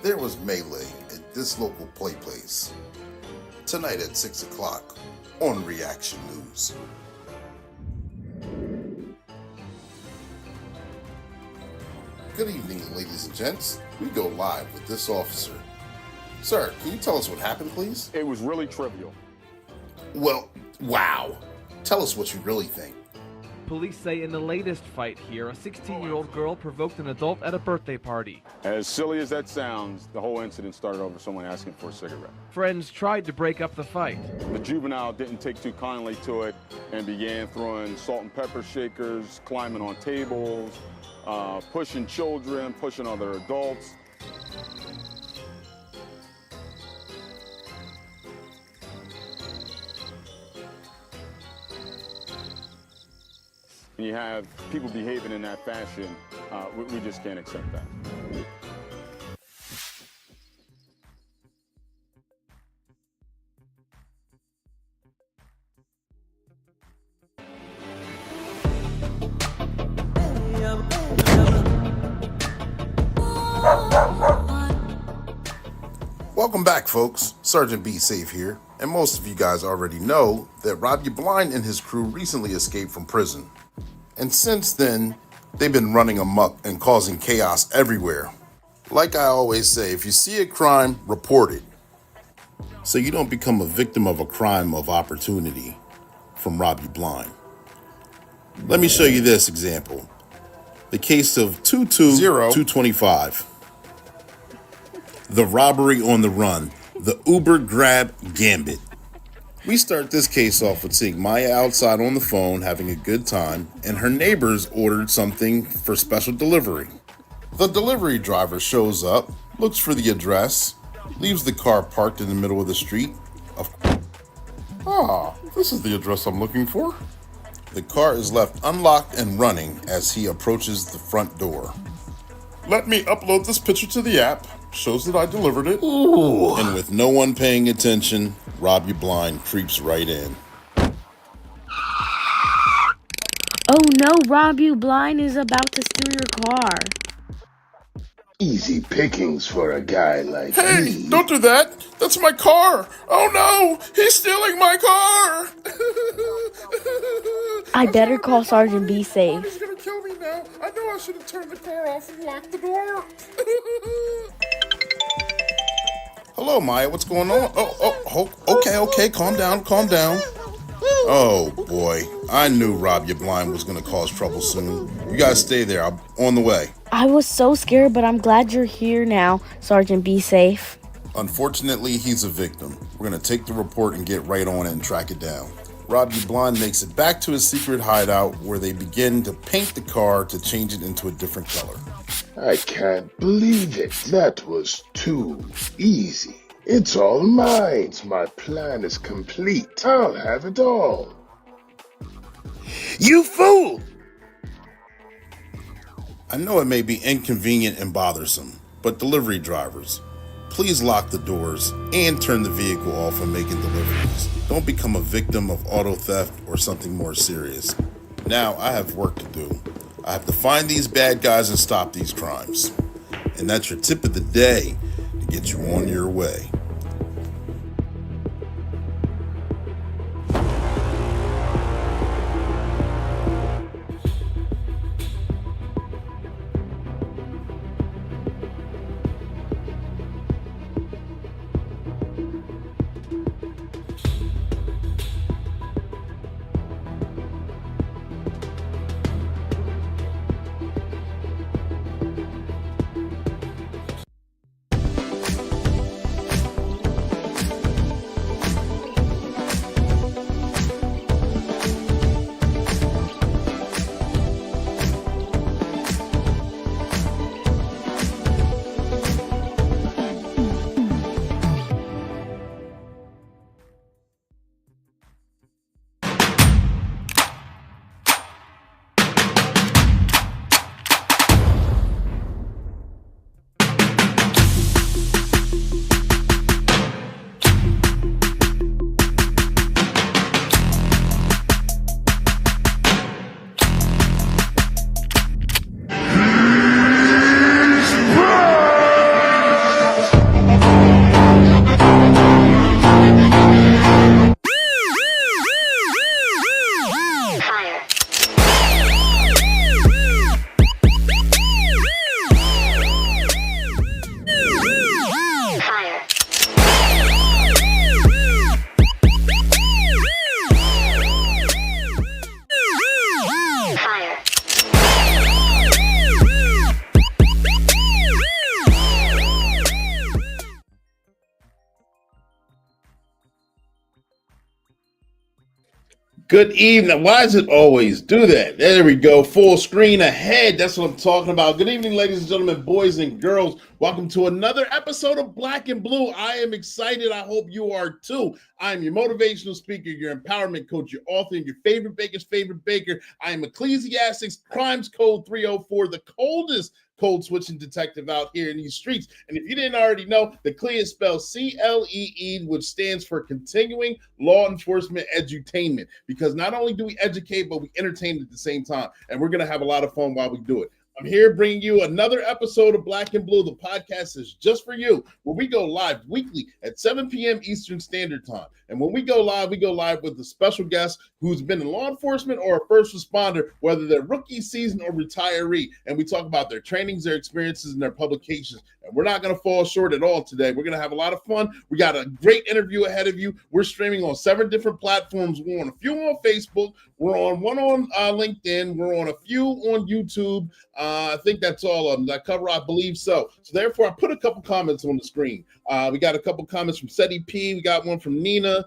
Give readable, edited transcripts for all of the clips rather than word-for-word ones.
There was melee at this local play place tonight at 6 o'clock on Reaction News. Good evening, ladies and gents. We go live with this officer. Sir, can you tell us what happened, please? It was really trivial. Well, wow. Tell us what you really think. Police say in the latest fight here, a 16-year-old girl provoked an adult at a birthday party. As silly as that sounds, the whole incident started over someone asking for a cigarette. Friends tried to break up the fight. The juvenile didn't take too kindly to it and began throwing salt and pepper shakers, climbing on tables, pushing children, pushing other adults. When you have people behaving in that fashion, we just can't accept that. Welcome back, folks. Sergeant Be Safe here, and most of you guys already know that Rob Blind and his crew recently escaped from prison. And since then, they've been running amok and causing chaos everywhere. Like I always say, if you see a crime, report it, so you don't become a victim of a crime of opportunity from Rob Blind. Let me show you this example. The case of 220-225. The robbery on the run. The Uber grab gambit. We start this case off with seeing Maya outside on the phone having a good time, and her neighbors ordered something for special delivery. The delivery driver shows up, looks for the address, leaves the car parked in the middle of the street. This is the address I'm looking for. The car is left unlocked and running as he approaches the front door. Let me upload this picture to the app. Shows that I delivered it. Ooh. And with no one paying attention, Rob Blind creeps right in. Oh no, Rob Blind is about to steal your car. Easy pickings for a guy like Hey, me. don't do that. That's my car. Oh no, he's stealing my car. I better call Sergeant Be Safe. He's gonna kill me now. I know I should have turned the car off and locked the door. Hello, Maya. What's going on? Okay. Calm down. Oh boy, I knew Rob Blind was gonna cause trouble soon. You guys stay there. I'm on the way. I was so scared, but I'm glad you're here now, Sergeant Be Safe. Unfortunately, he's a victim. We're gonna take the report and get right on it and track it down. Rob Blind makes it back to his secret hideout where they begin to paint the car to change it into a different color. I can't believe it. That was too easy. It's all mine. My plan is complete. I'll have it all. You fool! I know it may be inconvenient and bothersome, but delivery drivers, please lock the doors and turn the vehicle off when making deliveries. Don't become a victim of auto theft or something more serious. Now I have work to do. I have to find these bad guys and stop these crimes. And that's your tip of the day to get you on your way. Good evening. Why does it always do that? There we go. Full screen ahead. That's what I'm talking about. Good evening, ladies and gentlemen, boys and girls. Welcome to another episode of Black and Blue. I am excited. I hope you are too. I am your motivational speaker, your empowerment coach, your author, and your favorite baker's favorite baker. I am Ecclesiastes Crimes Code 304, the coldest code switching detective out here in these streets. And if you didn't already know, the CLE is spelled C-L-E-E, which stands for Continuing Law Enforcement Edutainment, because not only do we educate, but we entertain at the same time. And we're going to have a lot of fun while we do it. I'm here bringing you another episode of Black and Blue. The podcast is just for you, where we go live weekly at 7 p.m. Eastern Standard Time. And when we go live with a special guest who's been in law enforcement or a first responder, whether they're rookie, season, or retiree. And we talk about their trainings, their experiences, and their publications. And we're not going to fall short at all today. We're going to have a lot of fun. We got a great interview ahead of you. We're streaming on 7 different platforms. We're on a few on Facebook. We're on one on LinkedIn. We're on a few on YouTube. I think that's all of them. I cover, I believe so. So therefore, I put a couple comments on the screen. We got a couple comments from Seti P. We got one from Nina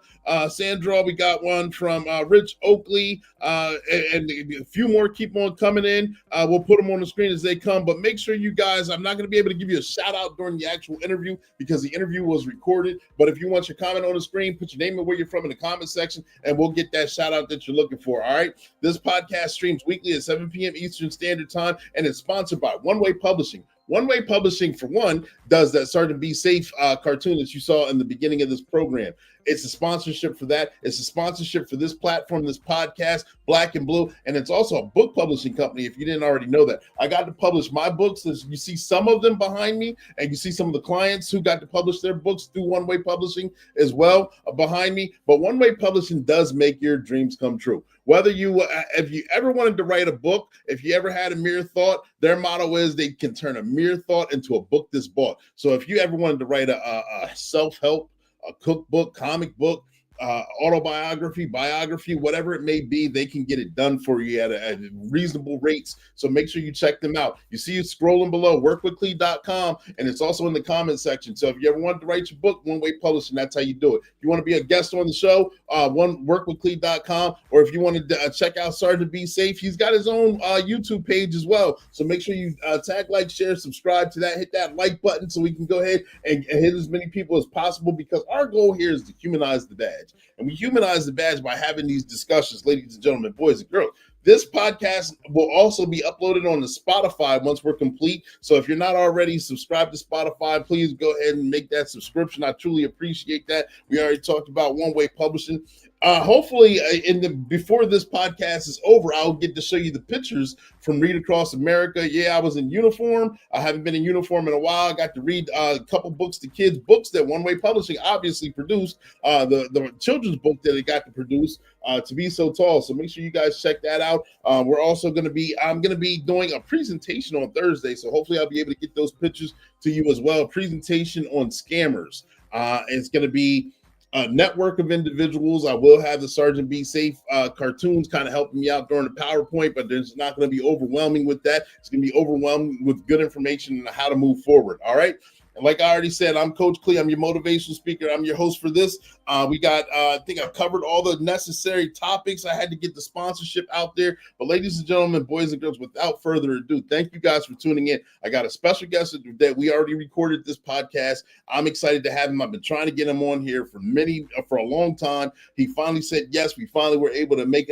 Sandra. We got one from Rich Oakley. And a few more keep on coming in. We'll put them on the screen as they come. But make sure you guys, I'm not going to be able to give you a shout out during the actual interview because the interview was recorded. But if you want your comment on the screen, put your name and where you're from in the comment section, and we'll get that shout out that you're looking for. All right. This podcast streams weekly at 7 p.m. Eastern Standard Time, and it's sponsored by One Way Publishing. One Way Publishing, for one, does that Sergeant Be Safe cartoon that you saw in the beginning of this program. It's a sponsorship for that. It's a sponsorship for this platform, this podcast, Black and Blue, and it's also a book publishing company, if you didn't already know that. I got to publish my books. You see some of them behind me, and you see some of the clients who got to publish their books through One Way Publishing as well behind me. But One Way Publishing does make your dreams come true. Whether if you ever wanted to write a book, if you ever had a mere thought, their motto is they can turn a mere thought into a book that's bought. So if you ever wanted to write a self-help, a cookbook, comic book, autobiography, biography, whatever it may be, they can get it done for you at reasonable rates. So make sure you check them out. You see it scrolling below, workwithclee.com, and it's also in the comment section. So if you ever wanted to write your book, One Way Publishing, that's how you do it. If you want to be a guest on the show, workwithclee.com, or if you want to check out Sergeant Be Safe, he's got his own YouTube page as well. So make sure you tag, like, share, subscribe to that, hit that like button so we can go ahead and hit as many people as possible, because our goal here is to humanize the badge. And we humanize the badge by having these discussions, ladies and gentlemen, boys and girls. This podcast will also be uploaded on the Spotify once we're complete. So if you're not already subscribed to Spotify, please go ahead and make that subscription. I truly appreciate that. We already talked about One Way Publishing. Hopefully, before this podcast is over, I'll get to show you the pictures from Read Across America. Yeah, I was in uniform. I haven't been in uniform in a while. I got to read a couple books to kids, books that One Way Publishing obviously produced. The children's book that it got to produce, To Be So Tall. So make sure you guys check that out. We're also I'm going to be doing a presentation on Thursday. So hopefully I'll be able to get those pictures to you as well. A presentation on scammers. It's going to be a network of individuals. I will have the Sergeant Be Safe cartoons kind of helping me out during the PowerPoint, but there's not going to be overwhelming with that. It's going to be overwhelming with good information on how to move forward. All right. And like I already said, I'm Coach Clee. I'm your motivational speaker. I'm your host for this. We got, I think I've covered all the necessary topics. I had to get the sponsorship out there. But ladies and gentlemen, boys and girls, without further ado, thank you guys for tuning in. I got a special guest that we already recorded this podcast. I'm excited to have him. I've been trying to get him on here for a long time. He finally said yes. We finally were able to make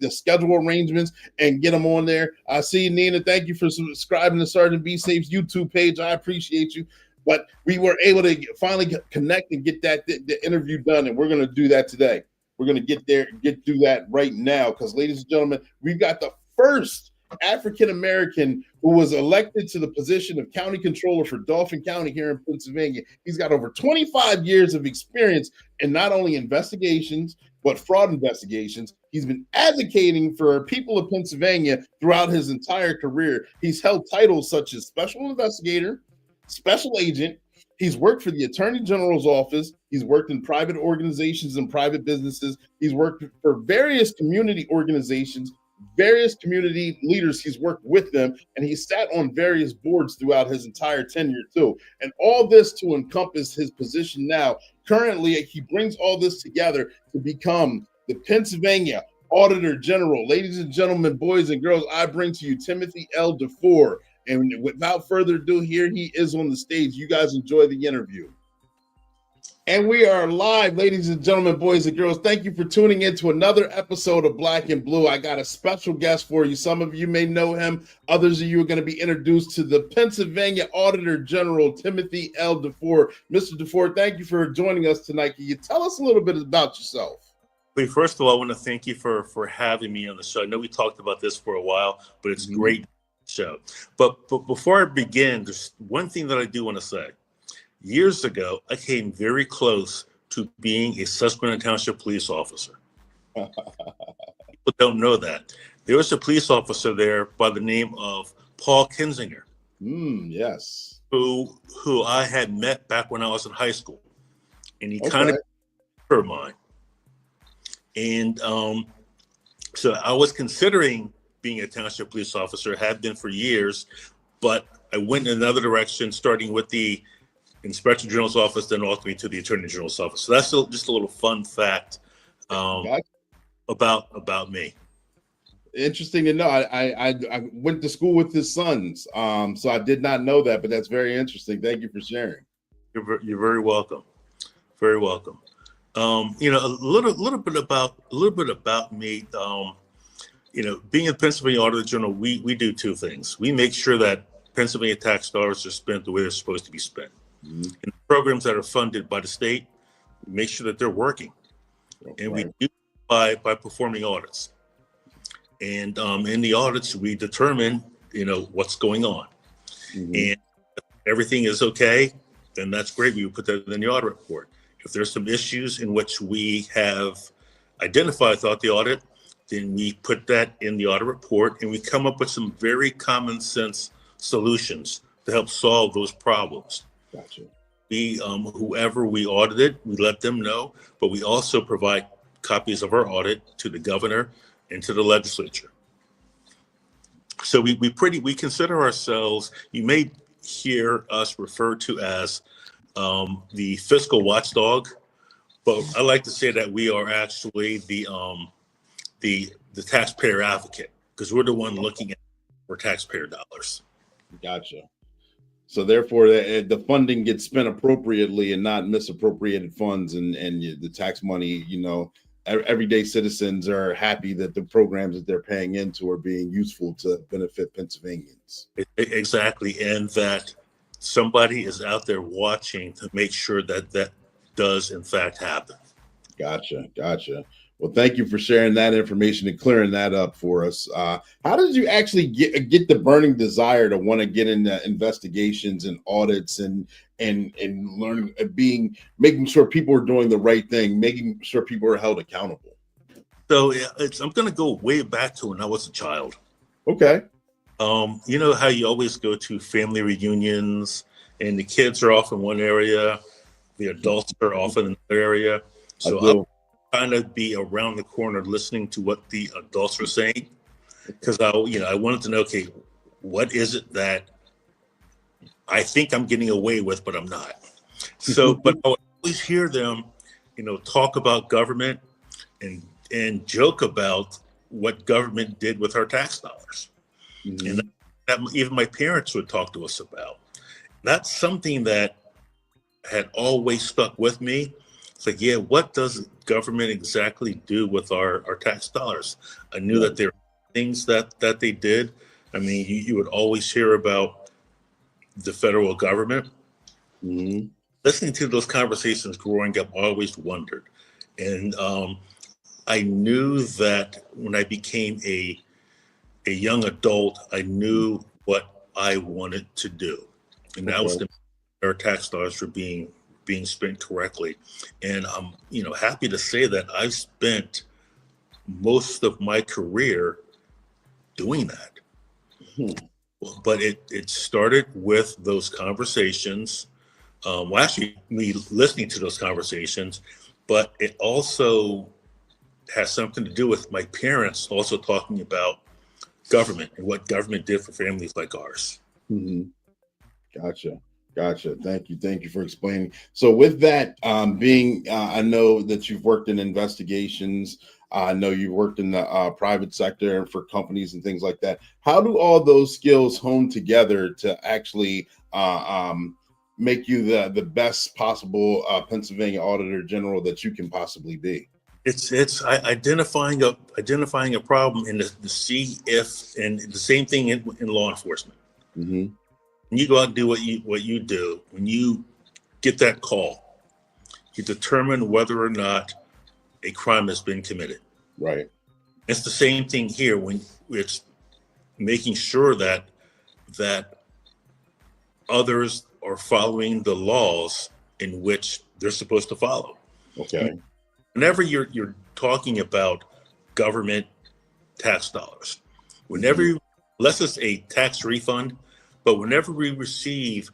the schedule arrangements and get him on there. I see you, Nina. Thank you for subscribing to Sergeant Be Safe's YouTube page. I appreciate you. But we were able to finally connect and get the interview done, and we're going to do that today. We're going to do that right now, because, ladies and gentlemen, we've got the first African-American who was elected to the position of county controller for Dauphin County here in Pennsylvania. He's got over 25 years of experience in not only investigations, but fraud investigations. He's been advocating for people of Pennsylvania throughout his entire career. He's held titles such as special investigator, special agent. He's worked for the Attorney General's office. He's worked in private organizations and private businesses. He's worked for various community organizations, various community leaders. He's worked with them, and he sat on various boards throughout his entire tenure too. And all this to encompass his position now. Currently, he brings all this together to become the Pennsylvania Auditor General. Ladies and gentlemen, boys and girls, I bring to you Timothy L. DeFoor. And without further ado, here he is on the stage. You guys enjoy the interview. And we are live, ladies and gentlemen, boys and girls. Thank you for tuning in to another episode of Black and Blue. I got a special guest for you. Some of you may know him. Others of you are going to be introduced to the Pennsylvania Auditor General, Timothy L. DeFoor. Mr. DeFoor, thank you for joining us tonight. Can you tell us a little bit about yourself? First of all, I want to thank you for having me on the show. I know we talked about this for a while, but it's great show. But before I begin, there's one thing that I do want to say. Years ago, I came very close to being a Susquehanna Township police officer. People don't know that. There was a police officer there by the name of Paul Kinzinger. Yes. Who I had met back when I was in high school. And he kind of of mine. And so I was considering being a township police officer, had been for years, but I went in another direction, starting with the Inspector General's office, then ultimately to the Attorney General's office. So that's just a little fun fact about me. Interesting to know. I went to school with his sons, so I did not know that, but that's very interesting. Thank you for sharing. You're very welcome. Very welcome. A little bit about me. Being a Pennsylvania Auditor General, we do two things. We make sure that Pennsylvania tax dollars are spent the way they're supposed to be spent. And the programs that are funded by the state, we make sure that they're working. And we do by performing audits. And in the audits, we determine, what's going on. And if everything is okay, then that's great. We would put that in the audit report. If there's some issues in which we have identified throughout the audit, then we put that in the audit report and we come up with some very common sense solutions to help solve those problems. Gotcha. Whoever we audited, we let them know, but we also provide copies of our audit to the governor and to the legislature. So we consider ourselves, you may hear us referred to as the fiscal watchdog, but I like to say that we are actually the taxpayer advocate, because we're the one looking at for taxpayer dollars. Gotcha. So therefore, the funding gets spent appropriately and not misappropriated funds, and the tax money. Everyday citizens are happy that the programs that they're paying into are being useful to benefit Pennsylvanians. Exactly, and that somebody is out there watching to make sure that does in fact happen. Gotcha. Well, thank you for sharing that information and clearing that up for us. How did you actually get the burning desire to want to get into investigations and audits and learning, making sure people are doing the right thing, making sure people are held accountable? So I'm going to go way back to when I was a child. Okay. You know how you always go to family reunions and the kids are off in one area, the adults are off in another area. So I'm trying to be around the corner listening to what the adults are saying, because I wanted to know, okay, what is it that I think I'm getting away with, but I'm not. So, but I would always hear them, talk about government and joke about what government did with our tax dollars. And that even my parents would talk to us about. That's something that had always stuck with me. It's like, yeah, what does government exactly do with our tax dollars? I knew that there were things that they did. I mean, you would always hear about the federal government. Listening to those conversations growing up, I always wondered. And I knew that when I became a young adult, I knew what I wanted to do. And that was our tax dollars were being spent correctly. And I'm happy to say that I've spent most of my career doing that. But it started with those conversations. Actually, me listening to those conversations, but it also has something to do with my parents also talking about government and what government did for families like ours. Gotcha. Thank you for explaining. So with that I know that you've worked in investigations. I know you worked in the private sector and for companies and things like that. How do all those skills hone together to actually make you the best possible Pennsylvania Auditor General that you can possibly be? It's identifying a problem and to see if, and the same thing in law enforcement. Mm-hmm. When you go out and do what you do, when you get that call, you determine whether or not a crime has been committed. Right. It's the same thing here when it's making sure that others are following the laws in which they're supposed to follow. Okay. Whenever you're talking about government tax dollars, whenever unless it's a tax refund, but whenever we receive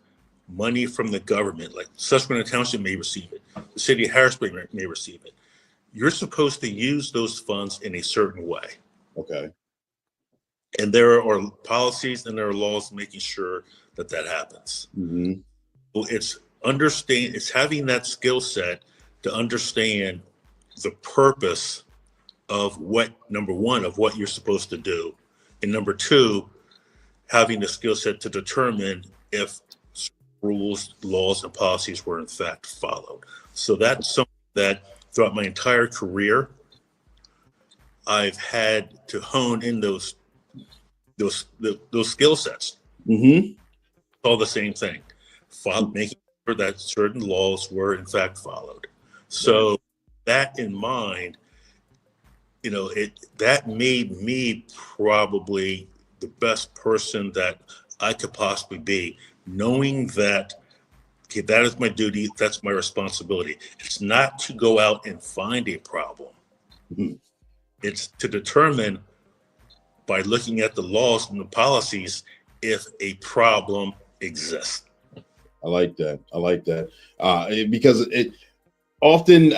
money from the government, like Susquehanna Township may receive it, the city of Harrisburg may receive it, you're supposed to use those funds in a certain way. Okay. And there are policies and there are laws making sure that happens. Mm-hmm. Well, it's having that skill set to understand the purpose of number one, of what you're supposed to do. And number two, having the skill set to determine if rules, laws, and policies were in fact followed. So that's something that throughout my entire career, I've had to hone in those skill sets. Mm-hmm. All the same thing, making sure that certain laws were in fact followed. So that in mind, that made me probably the best person that I could possibly be, knowing that, okay, that is my duty, that's my responsibility. It's not to go out and find a problem. Mm-hmm. It's to determine by looking at the laws and the policies if a problem exists. I like that. Because it often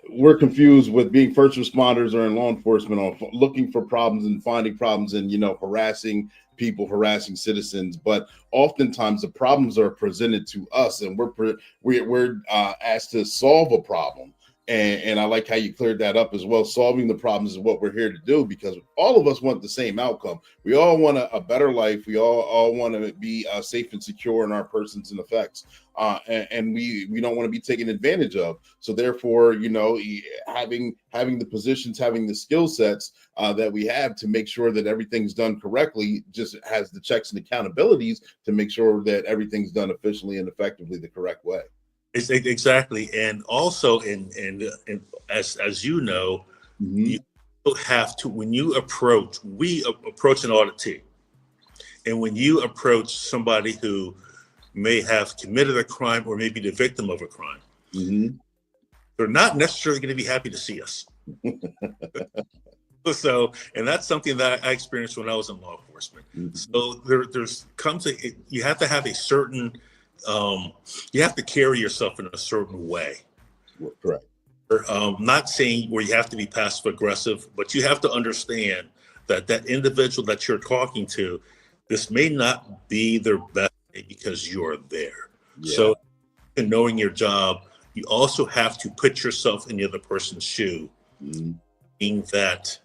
we're confused with being first responders or in law enforcement on looking for problems and finding problems and harassing people, harassing citizens. But oftentimes the problems are presented to us, and we're asked to solve a problem. And I like how you cleared that up as well. Solving the problems is what we're here to do, because all of us want the same outcome. We all want a better life. We all want to be safe and secure in our persons and effects. And we don't want to be taken advantage of. So therefore, having the positions, having the skill sets that we have to make sure that everything's done correctly, just has the checks and accountabilities to make sure that everything's done efficiently and effectively the correct way. Exactly, and also, as you know, Mm-hmm. you have to, when we approach an auditee, and when you approach somebody who may have committed a crime or may be the victim of a crime, mm-hmm. they're not necessarily going to be happy to see us. So, and that's something that I experienced when I was in law enforcement. Mm-hmm. So you have to have a certain, you have to carry yourself in a certain way. Correct. Not saying where you have to be passive aggressive, but you have to understand that individual that you're talking to, this may not be their best day because you're there. Yeah. So in knowing your job, you also have to put yourself in the other person's shoe, mm-hmm. meaning that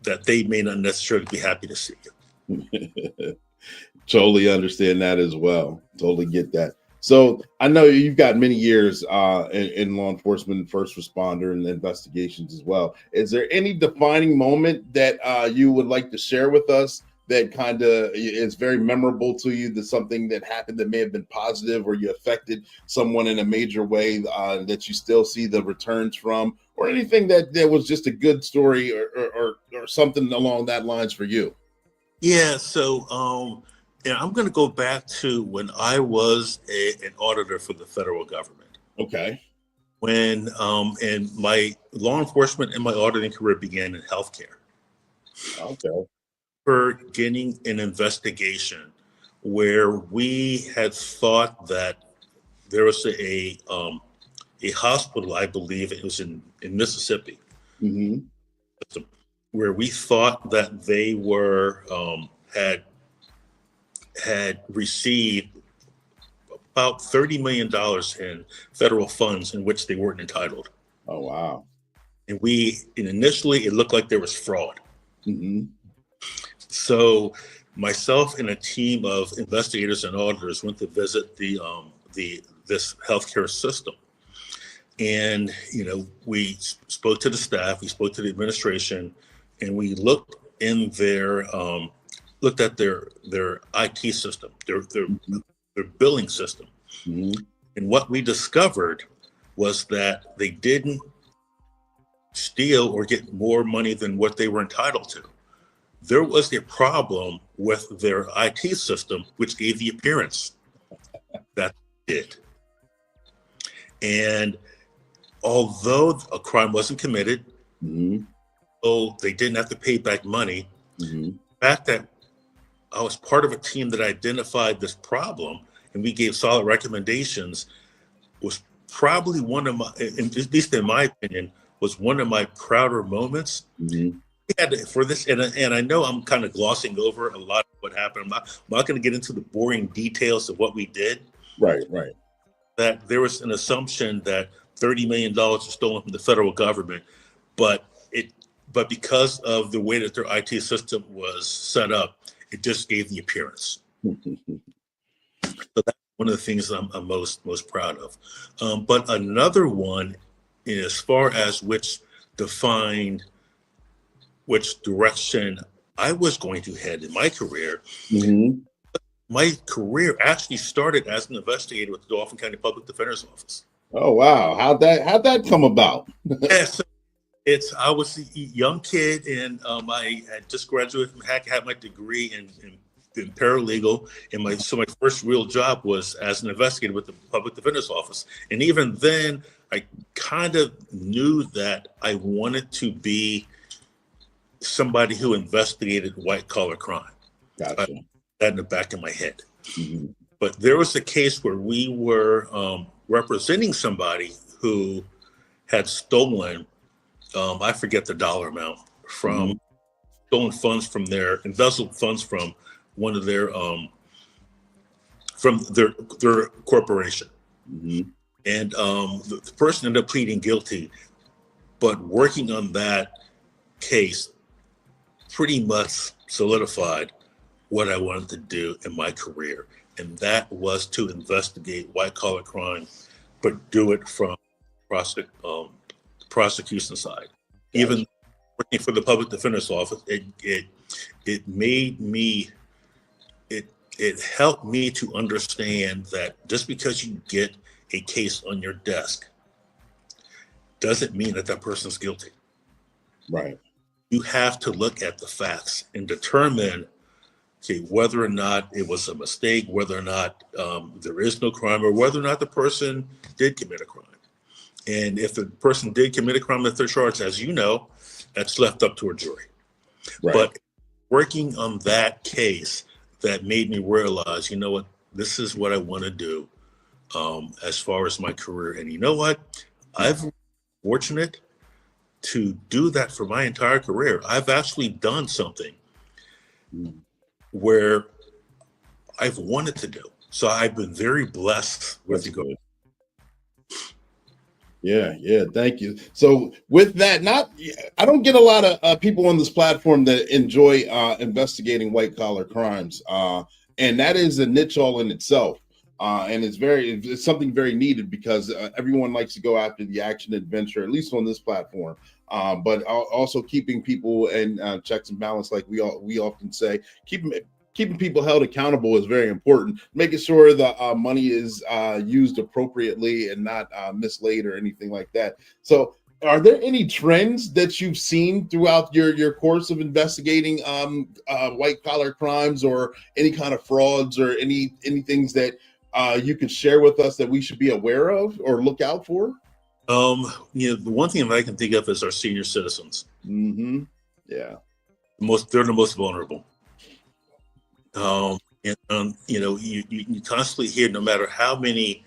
that they may not necessarily be happy to see you. Totally understand that as well. Totally get that. So I know you've got many years in law enforcement, first responder, and investigations as well. Is there any defining moment that you would like to share with us that kind of is very memorable to you, that's something that happened that may have been positive, or you affected someone in a major way that you still see the returns from, or anything that was just a good story or something along that lines for you? Yeah, so and I'm going to go back to when I was an auditor for the federal government. Okay. When and my law enforcement and my auditing career began in healthcare. Okay. For getting an investigation where we had thought that there was a hospital, I believe it was in Mississippi, mm-hmm. where we thought that they were had received about $30 million in federal funds in which they weren't entitled. Oh, wow. and initially it looked like there was fraud. Mm-hmm. So myself and a team of investigators and auditors went to visit this healthcare system. And, we spoke to the staff, we spoke to the administration, and we looked in looked at their IT system, their billing system. Mm-hmm. And what we discovered was that they didn't steal or get more money than what they were entitled to. There was a problem with their IT system, which gave the appearance that they did. And although a crime wasn't committed, Mm-hmm. so they didn't have to pay back money, Mm-hmm. the fact that I was part of a team that identified this problem and we gave solid recommendations was probably one of my, at least in my opinion, was one of my prouder moments. Mm-hmm. We had for this, and I know I'm kind of glossing over a lot of what happened. I'm not going to get into the boring details of what we did. Right. That there was an assumption that $30 million was stolen from the federal government, but because of the way that their IT system was set up, it just gave the appearance. So that's one of the things I'm most proud of. But another one, as far as which direction I was going to head in my career, Mm-hmm. my career actually started as an investigator with the Dauphin County Public Defender's Office. Oh wow, how'd that come about? Yes, I was a young kid, and I had just graduated from Hackett, had my degree in paralegal, and my first real job was as an investigator with the Public Defender's Office. And even then, I kind of knew that I wanted to be somebody who investigated white collar crime. Gotcha. That in the back of my head. Mm-hmm. But there was a case where we were representing somebody who had stolen, I forget the dollar amount, from stolen funds from embezzled funds from one of from their corporation. Mm-hmm. And the person ended up pleading guilty, but working on that case pretty much solidified what I wanted to do in my career. And that was to investigate white collar crime, but do it from prosecution side. Yes. Even working for the Public Defender's Office, it made me, it helped me to understand that just because you get a case on your desk doesn't mean that person's guilty. Right. You have to look at the facts and determine, whether or not it was a mistake, whether or not there is no crime, or whether or not the person did commit a crime. And if the person did commit a crime, if they're charged, as you know, that's left up to a jury. Right. But working on that case, that made me realize, what, this is what I want to do as far as my career. And you know what? I've been fortunate to do that for my entire career. I've actually done something where I've wanted to do. So I've been very blessed with the goal. Yeah, thank you. So with that, I don't get a lot of people on this platform that enjoy investigating white collar crimes, and that is a niche all in itself. And it's something very needed because everyone likes to go after the action adventure, at least on this platform. But also keeping people in checks and balance, like we often say, keeping people held accountable is very important. Making sure the money is used appropriately and not mislaid or anything like that. So, are there any trends that you've seen throughout your course of investigating white collar crimes, or any kind of frauds, or any things that you could share with us that we should be aware of or look out for? The one thing that I can think of is our senior citizens. Mm-hmm. Yeah. They're the most vulnerable. You constantly hear, no matter how many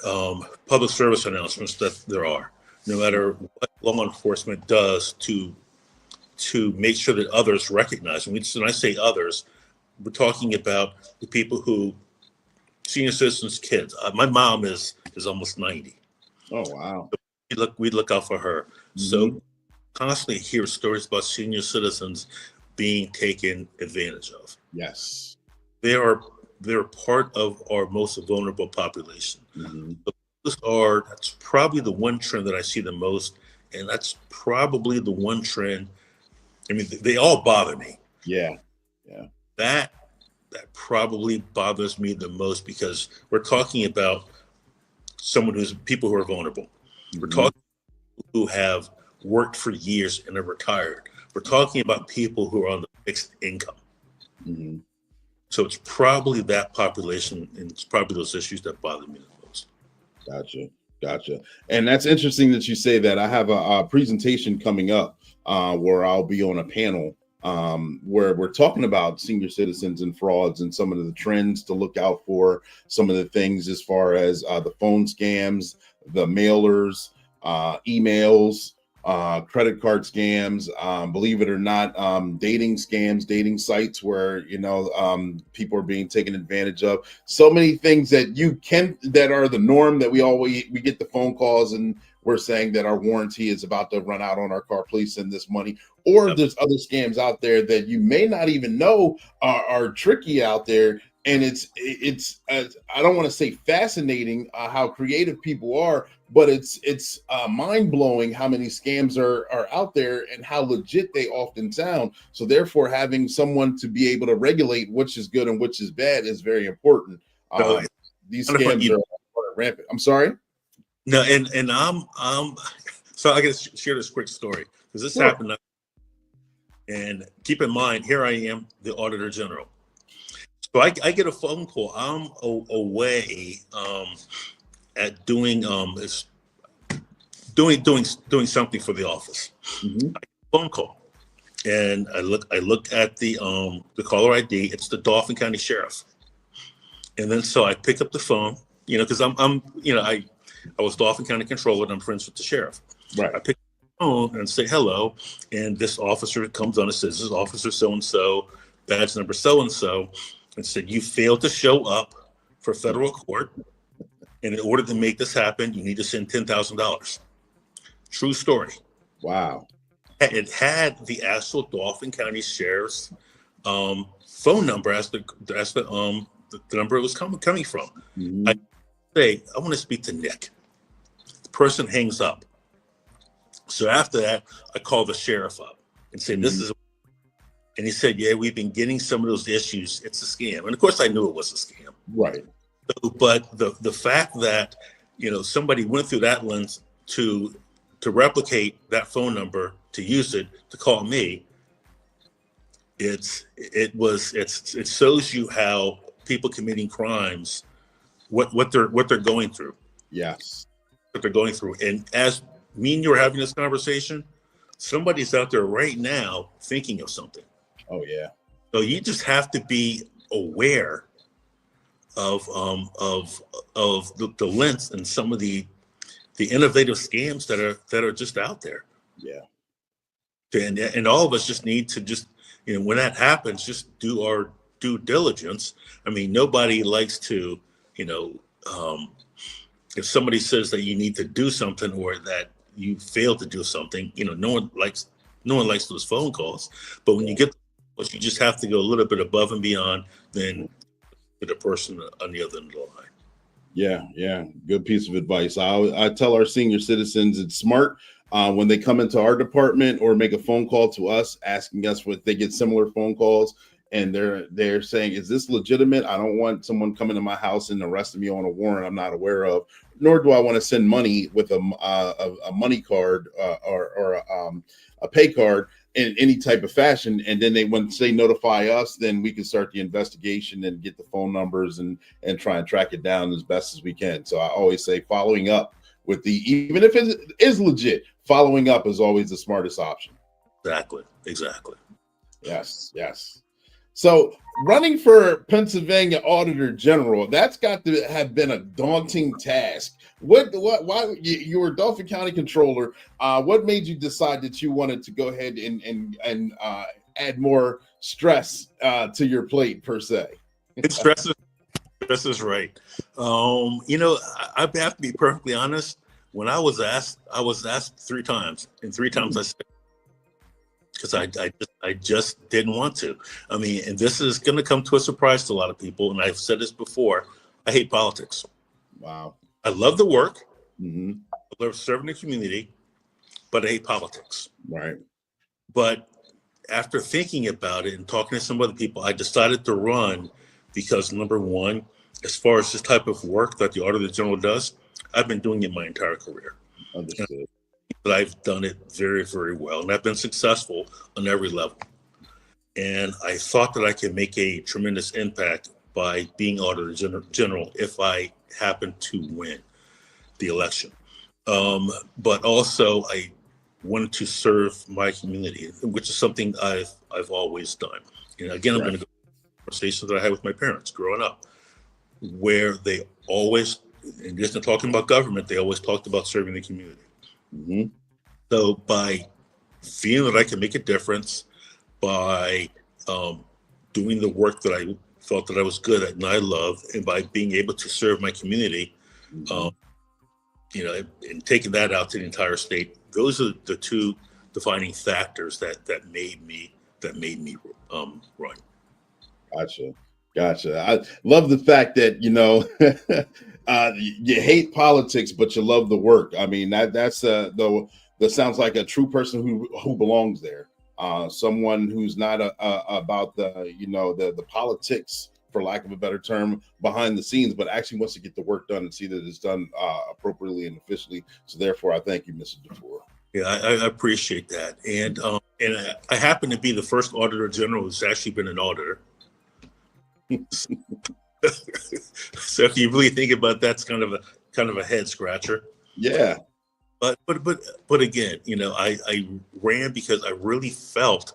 public service announcements that there are, no matter what law enforcement does to make sure that others recognize. When I say others, we're talking about the people who, senior citizens' kids. My mom is almost 90. Oh, wow. we look out for her. So constantly hear stories about senior citizens being taken advantage of. Yes. They're part of our most vulnerable population. That's probably the one trend that I see the most, and that's probably the one trend. I mean, they all bother me. Yeah. That probably bothers me the most, because we're talking about people who are vulnerable. We're talking about people who have worked for years and are retired. We're talking about people who are on the fixed income. So it's probably that population, and it's probably those issues that bother me the most. Gotcha. And that's interesting that you say that. I have a presentation coming up where I'll be on a panel where we're talking about senior citizens and frauds and some of the trends to look out for, some of the things as far as the phone scams, the mailers, emails, credit card scams, believe it or not, dating scams, dating sites where, people are being taken advantage of. So many things that are the norm, that we get the phone calls and we're saying that our warranty is about to run out on our car, please send this money. Or there's other scams out there that you may not even know are tricky out there. And it's I don't want to say fascinating how creative people are, but it's mind blowing how many scams are out there and how legit they often sound. So therefore, having someone to be able to regulate which is good and which is bad is very important. These scams are rampant. I'm sorry. No, and I'm so I gotta share this quick story, because this happened. And keep in mind, here I am, the Auditor General. So I get a phone call. I'm away at doing something for the office. I get a phone call, and I look at the caller ID. It's the Dauphin County Sheriff. And then so I pick up the phone, because I was Dauphin County Controller and I'm friends with the sheriff. Right. I pick up the phone and say hello, and this officer comes on and says, "This is Officer so and so, badge number so and so." And said, "You failed to show up for federal court, and in order to make this happen, you need to send $10,000. True story. Wow. It had the actual Dauphin County Sheriff's phone number as the number it was coming from. I say, "I want to speak to Nick." The person hangs up. So after that, I call the sheriff up and say, "This is," and he said, "Yeah, we've been getting some of those issues. It's a scam." And of course, I knew it was a scam. Right. So, but the fact that somebody went through that lens to replicate that phone number, to use it to call me, it shows you how people committing crimes, what they're going through. Yes. What they're going through. And as me and you are having this conversation, somebody's out there right now thinking of something. Oh yeah. So you just have to be aware of the lengths and some of the innovative scams that are just out there. Yeah. And all of us just need to just, when that happens, just do our due diligence. I mean, nobody likes to, if somebody says that you need to do something or that you fail to do something, no one likes those phone calls. But when you get, you just have to go a little bit above and beyond than the person on the other end of the line. Yeah. Good piece of advice. I tell our senior citizens it's smart when they come into our department or make a phone call to us asking us if they get similar phone calls and they're saying, "Is this legitimate? I don't want someone coming to my house and arresting me on a warrant I'm not aware of, nor do I want to send money with a money card or a pay card in any type of fashion." And then once they notify us, then we can start the investigation and get the phone numbers and try and track it down as best as we can. So I always say following up with even if it is legit, following up is always the smartest option. Exactly. Yes. So running for Pennsylvania Auditor General, that's got to have been a daunting task. Why you were Dauphin County Controller? What made you decide that you wanted to go ahead and add more stress to your plate per se? Stress is right. I have to be perfectly honest. when I was asked 3 times, and 3 times I said, because I just didn't want to. I mean, and this is going to come to a surprise to a lot of people. And I've said this before. I hate politics. Wow. I love the work. Mm-hmm. I love serving the community, but I hate politics. Right. But after thinking about it and talking to some other people, I decided to run because, number one, as far as this type of work that the Auditor General does, I've been doing it my entire career. Understood. But I've done it very, very well, and I've been successful on every level. And I thought that I could make a tremendous impact by being Auditor General if I happen to win the election. But also, I wanted to serve my community, which is something I've always done. And again, I'm going to go to conversations that I had with my parents growing up, where they always, and just talking about government, they always talked about serving the community. Mm-hmm. So by feeling that I can make a difference, by doing the work that I thought that I was good at and I love, and by being able to serve my community, you know, and taking that out to the entire state, those are the 2 defining factors that made me run. Gotcha. I love the fact that, you know, you hate politics, but you love the work. I mean, that sounds like a true person who belongs there. Someone who's not about the politics, for lack of a better term, behind the scenes, but actually wants to get the work done and see that it's done appropriately and efficiently. So therefore, I thank you, Mr. DeFoor. Yeah, I appreciate that. And I happen to be the first Auditor General who's actually been an auditor. So if you really think about that, it's kind of a head scratcher. Yeah. But again, you know, I ran because I really felt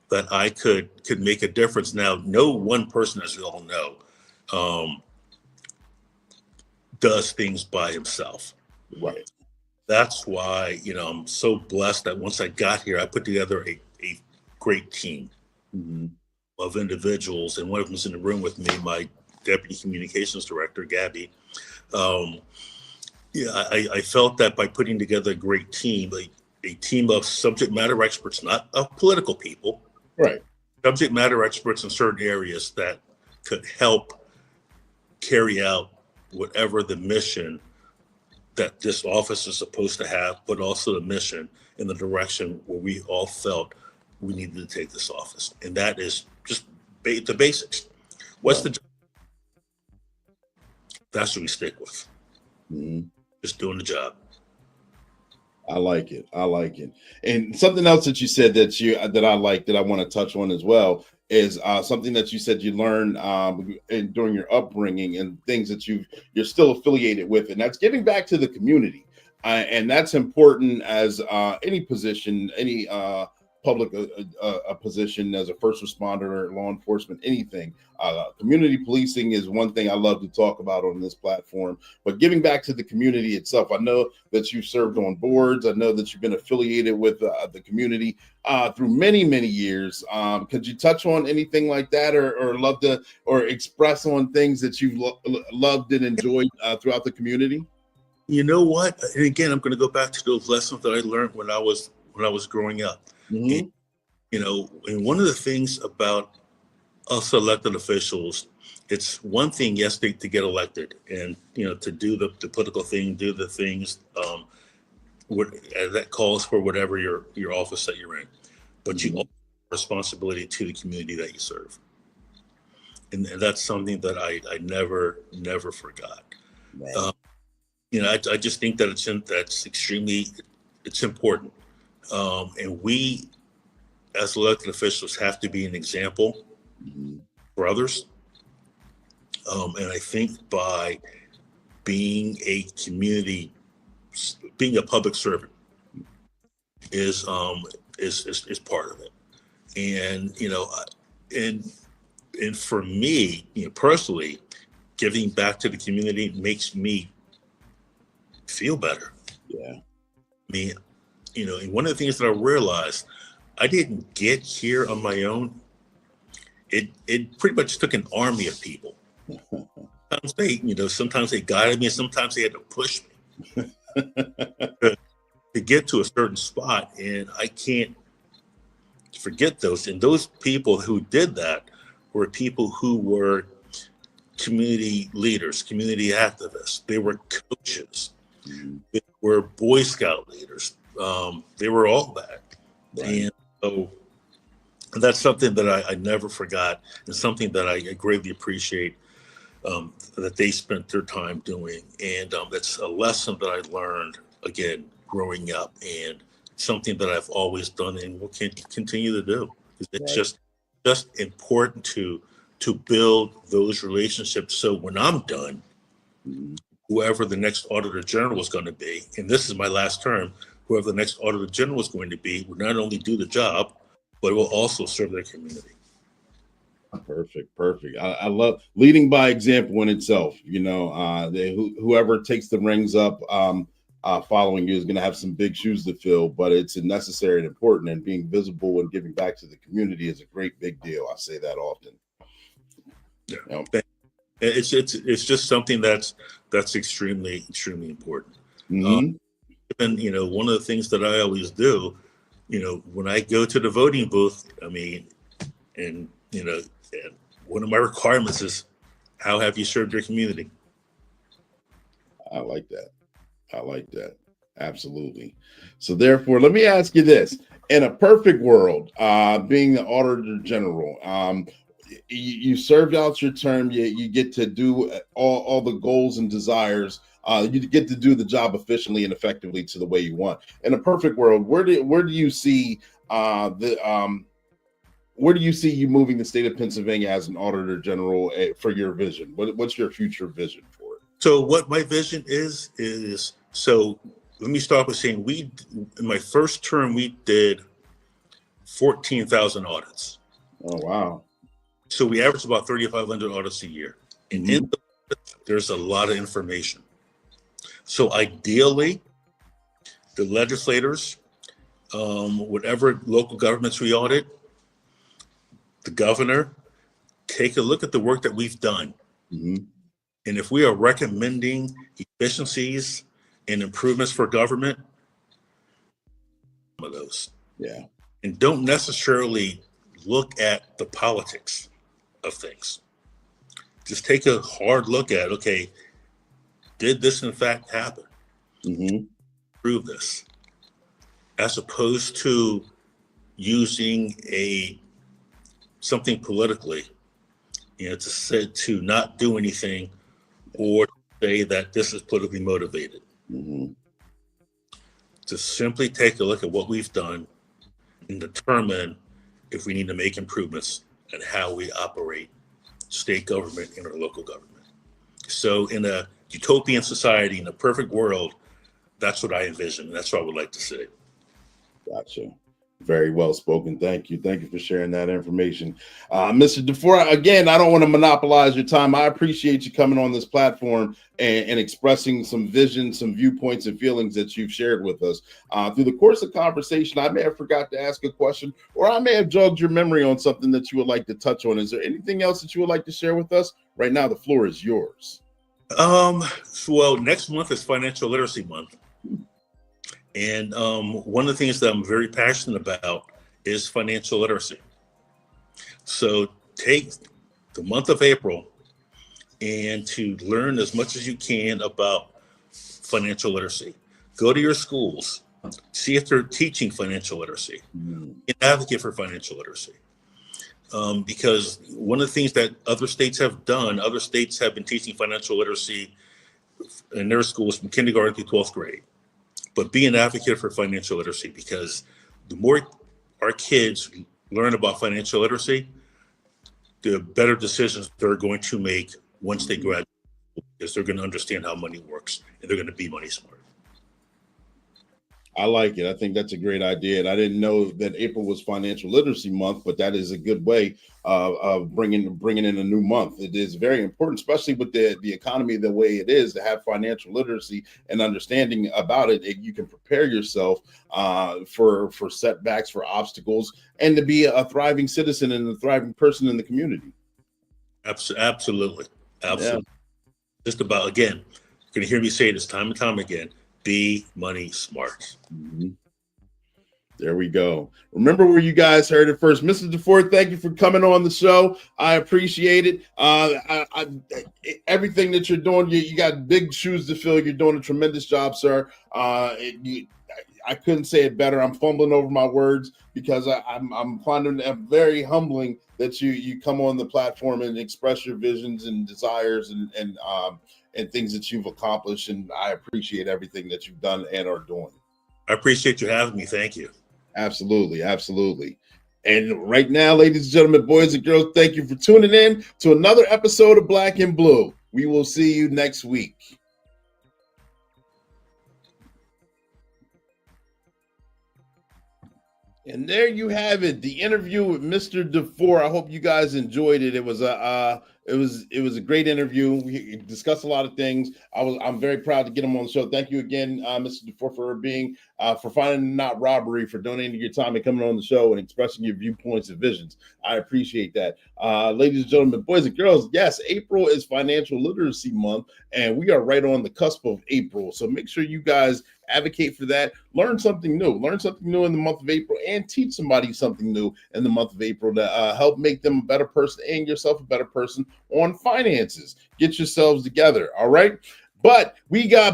that I could make a difference. Now, no one person, as we all know, does things by himself. Right. That's why, you know, I'm so blessed that once I got here, I put together a great team of individuals, and one of them's in the room with me, my Deputy Communications Director, Gabby. Yeah, I felt that by putting together a great team, a team of subject matter experts, not of political people, right? Subject matter experts in certain areas that could help carry out whatever the mission that this office is supposed to have, but also the mission in the direction where we all felt we needed to take this office. And that is just the basics. What's the job? That's what we stick with. Just doing the job. I like it. And something else that you said that I like, that I want to touch on as well, is something that you said you learned during your upbringing and things that you're still affiliated with, and that's giving back to the community. And that's important as any position, any public position, as a first responder, law enforcement, anything. Community policing is one thing I love to talk about on this platform, but giving back to the community itself. I know that you've served on boards. I know that you've been affiliated with the community through many, many years. Could you touch on anything like that, or love to, or express on things that you've loved and enjoyed throughout the community? You know what? And again, I'm going to go back to those lessons that I learned when I was growing up. And, you know, and one of the things about us elected officials, it's one thing, yes, to get elected and, you know, to do the political thing, do the things that calls for whatever your office that you're in, but you also have responsibility to the community that you serve. And that's something that I never forgot. Right. You know, I just think that that's extremely important. And we, as elected officials, have to be an example for others. And I think by being a public servant is part of it. And, you know, and for me, you know, personally, giving back to the community makes me feel better. Yeah. I mean, you know, and one of the things that I realized, I didn't get here on my own. It pretty much took an army of people. Sometimes they guided me, and sometimes they had to push me. to get to a certain spot, and I can't forget those. And those people who did that were people who were community leaders, community activists. They were coaches. They were Boy Scout leaders. They were all that. Right. And so that's something that I never forgot, and something that I greatly appreciate that they spent their time doing. And that's a lesson that I learned, again, growing up, and something that I've always done and will continue to do. It's just important to build those relationships. So when I'm done, whoever the next Auditor General is going to be, and this is my last term, whoever the next Auditor General is going to be will not only do the job, but will also serve their community. Perfect. I love leading by example in itself. You know, whoever takes the reins up following you is going to have some big shoes to fill, but it's necessary and important, and being visible and giving back to the community is a great big deal. I say that often. Yeah. You know? It's just something that's extremely important. And you know, one of the things that I always do, you know, when I go to the voting booth, I mean, and you know, and one of my requirements is, how have you served your community? I like that. Absolutely. So therefore, let me ask you this: in a perfect world, being the Auditor General, you served out your term, you get to do all the goals and desires. You get to do the job efficiently and effectively to the way you want. In a perfect world, where do you see where do you see you moving the state of Pennsylvania as an Auditor General for your vision? What's your future vision for it? So what my vision is so let me start with saying in my first term, we did 14,000 audits. Oh, wow. So we averaged about 3,500 audits a year. And in there's a lot of information. So ideally, the legislators, whatever local governments we audit, the governor, take a look at the work that we've done. And if we are recommending efficiencies and improvements for government, some of those. Yeah. And don't necessarily look at the politics of things. Just take a hard look at, okay, did this in fact happen? Prove this, as opposed to using something politically, you know, to not do anything, or say that this is politically motivated. To simply take a look at what we've done and determine if we need to make improvements and how we operate state government and our local government. So in a utopian society, in a perfect world, that's what I envision. That's what I would like to see. Gotcha. Very well spoken. Thank you. Thank you for sharing that information. Mr. DeFoor, again, I don't want to monopolize your time. I appreciate you coming on this platform and expressing some vision, some viewpoints and feelings that you've shared with us. Through the course of conversation, I may have forgot to ask a question, or I may have jogged your memory on something that you would like to touch on. Is there anything else that you would like to share with us? Right now, the floor is yours. Well, next month is Financial Literacy Month. And one of the things that I'm very passionate about is financial literacy. So take the month of April and to learn as much as you can about financial literacy. Go to your schools, see if they're teaching financial literacy, and advocate for financial literacy. Because one of the things that other states have done, other states have been teaching financial literacy in their schools from kindergarten through 12th grade. But be an advocate for financial literacy, because the more our kids learn about financial literacy, the better decisions they're going to make once they graduate, because they're going to understand how money works and they're going to be money smart. I like it. I think that's a great idea. And I didn't know that April was Financial Literacy Month, but that is a good way of bringing in a new month. It is very important, especially with the economy the way it is, to have financial literacy and understanding about it. You can prepare yourself for setbacks, for obstacles, and to be a thriving citizen and a thriving person in the community. Absolutely. Yeah. Just about, again, you're going to hear me say this time and time again, Be money smart. Mm-hmm. There we go. Remember where you guys heard it first. Mr. DeFoor, thank you for coming on the show. I appreciate it. Everything that you're doing, you got big shoes to fill. You're doing a tremendous job, sir. I couldn't say it better. I'm fumbling over my words because I'm finding it very humbling that you come on the platform and express your visions and desires and things that you've accomplished. And I appreciate everything that you've done and are doing. I appreciate you having me. Thank you. Absolutely. Absolutely. And right now, ladies and gentlemen, boys and girls, thank you for tuning in to another episode of Black and Blue. We will see you next week. And there you have it, the interview with Mr. DeFoor. I hope you guys enjoyed it. It was a great interview. We discussed a lot of things. I'm very proud to get him on the show. Thank you again, Mr. DeFoor, for finding not robbery, for donating your time and coming on the show and expressing your viewpoints and visions. I appreciate that. Ladies and gentlemen, boys and girls, yes, April is Financial Literacy Month, and we are right on the cusp of April. So make sure you guys advocate for that. Learn something new in the month of April, and teach somebody something new in the month of April to help make them a better person and yourself a better person on finances. Get yourselves together. All right. But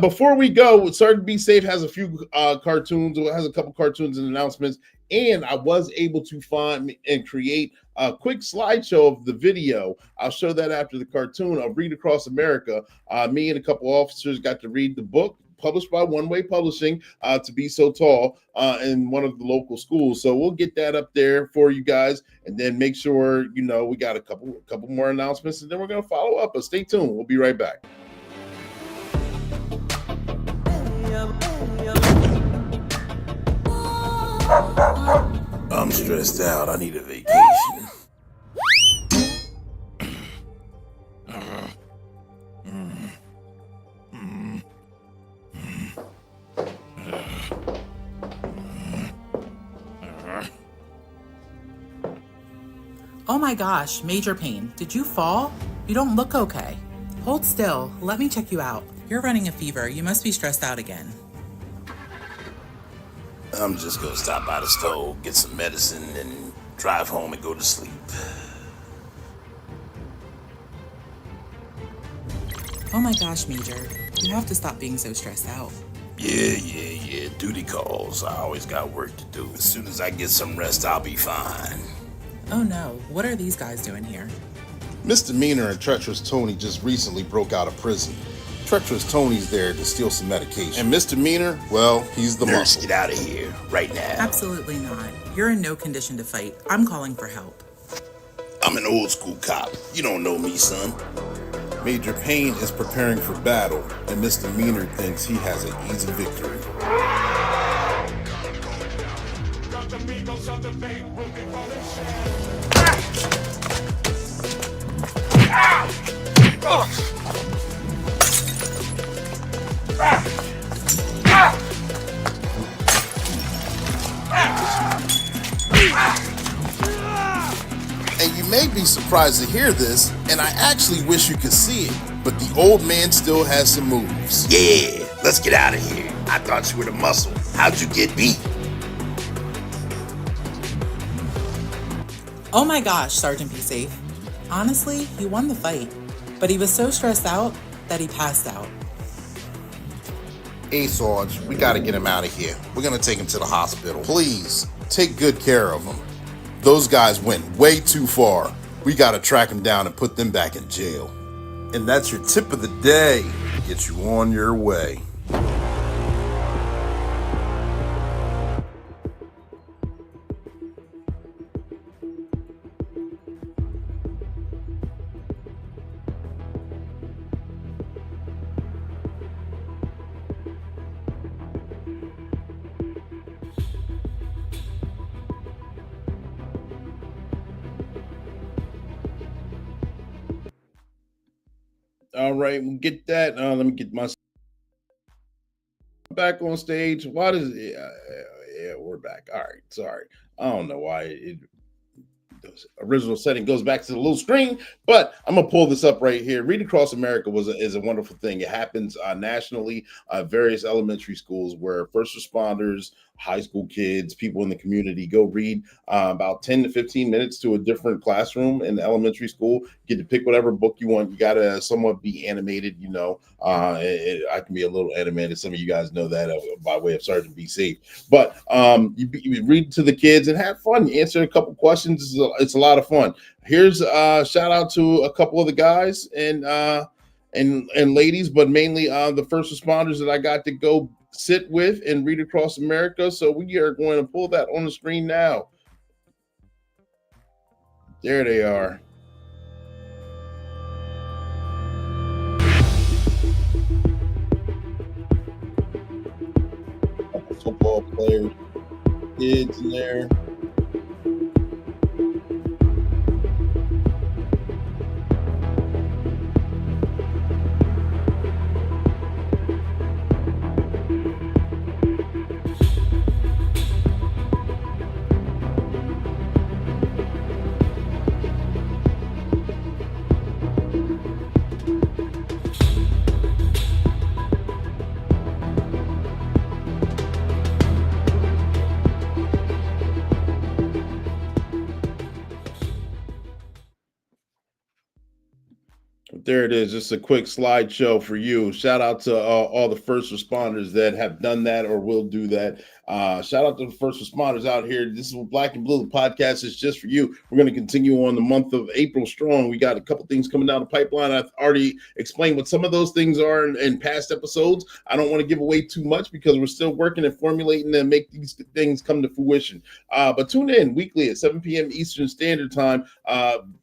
before we go, Sergeant Be Safe has a few cartoons, or has a couple cartoons and announcements. And I was able to find and create a quick slideshow of the video. I'll show that after the cartoon of Read Across America. Me and a couple officers got to read the book, published by One Way Publishing, To Be So Tall, in one of the local schools. So we'll get that up there for you guys, and then make sure we got a couple more announcements, and then we're going to follow up. But stay tuned. We'll be right back. I'm stressed out. I need a vacation. Oh my gosh, major pain. Did you fall? You don't look okay. Hold still. Let me check you out. You're running a fever. You must be stressed out again. I'm just gonna stop by the store, get some medicine, and drive home and go to sleep. Oh my gosh, Major. You have to stop being so stressed out. Yeah. Duty calls. I always got work to do. As soon as I get some rest, I'll be fine. Oh no, what are these guys doing here? Misdemeanor and Treacherous Tony just recently broke out of prison. Treacherous Tony's there to steal some medication. And Misdemeanor, well, he's the muscle. Get out of here, right now. Absolutely not. You're in no condition to fight. I'm calling for help. I'm an old school cop. You don't know me, son. Major Payne is preparing for battle, and Misdemeanor thinks he has an easy victory. And you may be surprised to hear this, and I actually wish you could see it, but the old man still has some moves. Yeah, let's get out of here. I thought you were the muscle. How'd you get beat? Oh my gosh, Sergeant Be Safe. Honestly, he won the fight, but he was so stressed out that he passed out. Hey, Sarge, we gotta get him out of here. We're gonna take him to the hospital. Please, take good care of him. Those guys went way too far. We gotta track them down and put them back in jail. And that's your tip of the day. Get you on your way. All right, we'll get that. Let me get my back on stage. Why does it? Yeah, we're back. All right, sorry. I don't know why original setting goes back to the little screen, but I'm gonna pull this up right here. Read Across America is a wonderful thing. It happens nationally, various elementary schools where first responders, high school kids, people in the community go read about 10 to 15 minutes to a different classroom in the elementary school. You get to pick whatever book you want. You gotta somewhat be animated, you know. I can be a little animated. Some of you guys know that by way of Sergeant Be Safe. But you read to the kids and have fun. You answer a couple questions. It's a lot of fun. Here's a shout out to a couple of the guys and ladies, but mainly the first responders that I got to go sit with and read Across America. So we are going to pull that on the screen now. There they are. Football players, kids in there. There it is. Just a quick slideshow for you. Shout out to all the first responders that have done that or will do that. Shout out to the first responders out here. This is Black and Blue. The podcast is just for you. We're going to continue on the month of April strong. We got a couple things coming down the pipeline. I've already explained what some of those things are in past episodes. I don't want to give away too much because we're still working and formulating and make these things come to fruition. But tune in weekly at 7 p.m. Eastern Standard Time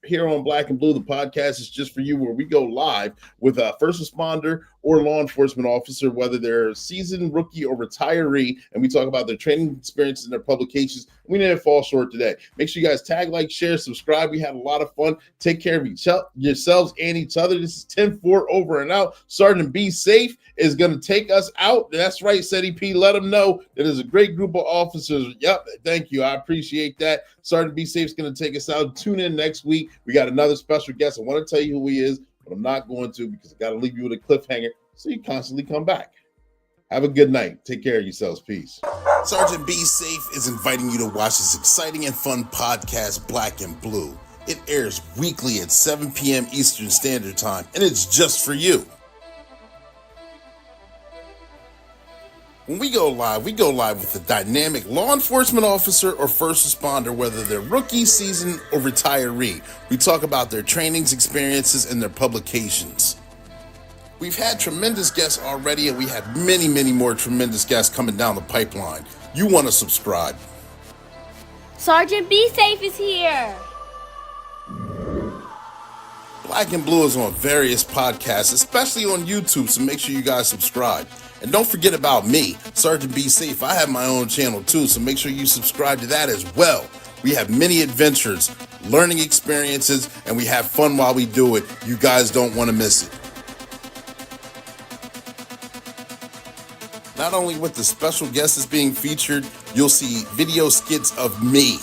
here on Black and Blue. The podcast is just for you, where we go live with a first responder or law enforcement officer, whether they're a seasoned rookie or retiree, and we talk about their training experiences and their publications. We didn't fall short today. Make sure you guys tag, like, share, subscribe. We had a lot of fun. Take care of yourselves and each other. This is 10-4 over and out. Sergeant Be Safe is going to take us out. That's right, SETI P. Let them know that there's a great group of officers. Yep, thank you. I appreciate that. Sergeant Be Safe is going to take us out. Tune in next week. We got another special guest. I want to tell you who he is, but I'm not going to because I got to leave you with a cliffhanger so you constantly come back. Have a good night. Take care of yourselves. Peace. Sergeant Be Safe is inviting you to watch this exciting and fun podcast, Black and Blue. It airs weekly at 7 p.m. Eastern Standard Time, and it's just for you. When we go live with a dynamic law enforcement officer or first responder, whether they're rookie, seasoned, or retiree. We talk about their trainings, experiences, and their publications. We've had tremendous guests already, and we have many, many more tremendous guests coming down the pipeline. You want to subscribe. Sergeant Be Safe is here. Black and Blue is on various podcasts, especially on YouTube, so make sure you guys subscribe. And don't forget about me, Sergeant Be Safe. I have my own channel too, so make sure you subscribe to that as well. We have many adventures, learning experiences, and we have fun while we do it. You guys don't want to miss it. Not only with the special guests that's being featured, you'll see video skits of me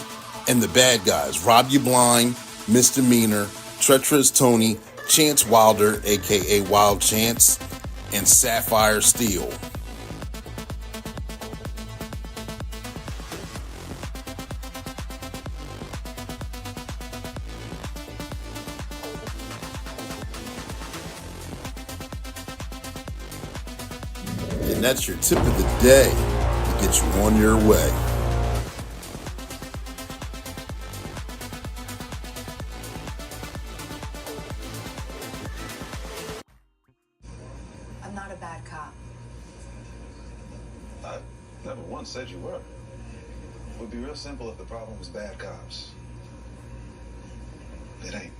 and the bad guys, Rob You Blind, Misdemeanor, Treacherous Tony, Chance Wilder, aka Wild Chance, and Sapphire Steel. And that's your tip of the day to get you on your way. I'm not a bad cop. I never once said you were. It would be real simple if the problem was bad cops. It ain't.